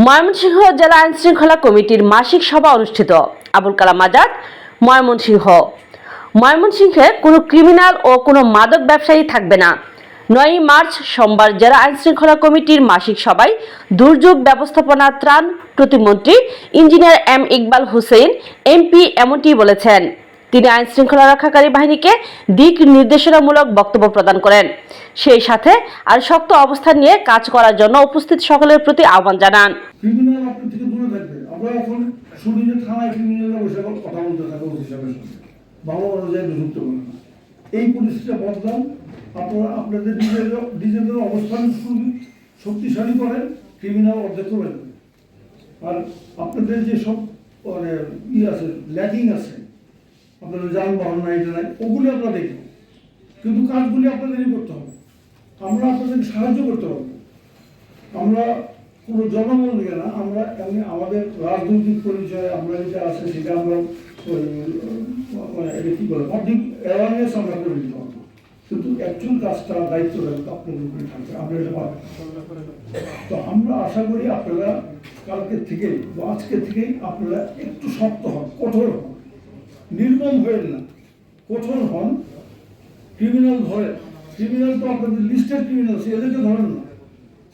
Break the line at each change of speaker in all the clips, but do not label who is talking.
ময়মনসিংহ জেলা আইনশৃঙ্খলা কমিটির মাসিক সভা অনুষ্ঠিত। আবুল কালাম আজাদ, ময়মনসিংহ। ময়মনসিংহে কোনো ক্রিমিনাল ও কোনো মাদক ব্যবসায়ী থাকবে না। 9 মার্চ সোমবার জেলা আইনশৃঙ্খলা কমিটির মাসিক সভায় দুর্যোগ ব্যবস্থাপনা ত্রাণ প্রতিমন্ত্রী engineer M Iqbal Hossain MP এমনটি বলেছেন। তিনি আইন শৃঙ্খলা রক্ষাকারী বাহিনীকে দিক নির্দেশনামূলক বক্তব্য প্রদান করেন। সেই সাথে আর শক্ত অবস্থান নিয়ে কাজ করার জন্য উপস্থিত সকলের প্রতি আহ্বান জানান।
ক্রিমিনাল আপনার থেকে দূরে থাকবে। আমরা এখন শুনি যে থানায় ক্রিমিনালরা বসে কথা বলতে থাকে হিসাবে ভালো অনুযায়ী যুক্ত করেন না। এই পরিস্থিতিটা বদলান। আপনারা আপনাদের নিজেদের অবস্থান শক্তিশালী করেন, ক্রিমিনাল অর্ধেক করেন। আর আপনাদের যে সব মানে আছে ল্যাকিং আছে, আপনাদের যানবাহন নাই এটা নাই, ওগুলি আমরা দেখব, কিন্তু কাজগুলি আপনাদেরই করতে হবে। আমরা আপনাদেরকে সাহায্য করতে পারবো। আমরা কোনো জনগণ দিকে না, আমরা এমনি আমাদের রাজনৈতিক পরিচয় আমরা যেটা আছে সেটা আমরা এটা কি বলে পাবলিক অ্যাওয়ারনেস আমরা করে দিতে পারবো, কিন্তু অ্যাকচুয়াল কাজটা দায়িত্বটা আপনাদের উপরে থাকবে। আমরা এটা পারবেন। তো আমরা আশা করি আপনারা কালকের থেকেই বা আজকের থেকেই আপনারা একটু শক্ত হন, কঠোর হন, নির্মম হয়ে না, কঠোর হন। ক্রিমিনাল ধরে, ক্রিমিনাল তো আপনাদের লিস্টের ক্রিমিনাল, এদেরকে ধরেন না,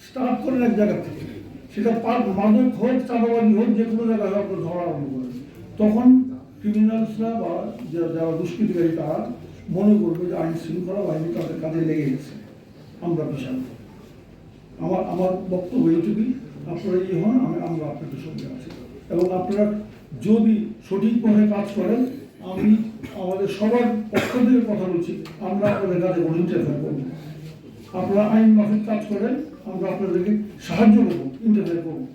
স্টার্ট করেন এক জায়গা থেকে। সেটা মাদক হোক, চাঁদাবাজি হোক, যে কোনো জায়গায় হোক আপনার ধরা আরম্ভ করেন। তখন ক্রিমিনালসরা বা যারা দুষ্কৃতিকারী তারা মনে করবে যে আইন শৃঙ্খলা বাহিনী তাদের কাজে লেগে গেছে, আমরা বিশাল। আমার বক্তব্য এইটুকুই, আপনারা এই হন, আমরা আপনাদের সঙ্গে আছি। এবং আপনারা যদি সঠিকভাবে কাজ করেন, আমি আমাদের সবার পক্ষ থেকে কথা বলছি, আমরা আপনাদের কাজে ইন্টারফেয়ার করব। আপনারা আইন মাফিক কাজ করেন, আমরা আপনাদেরকে সাহায্য করবো, ইন্টারফেয়ার করবো।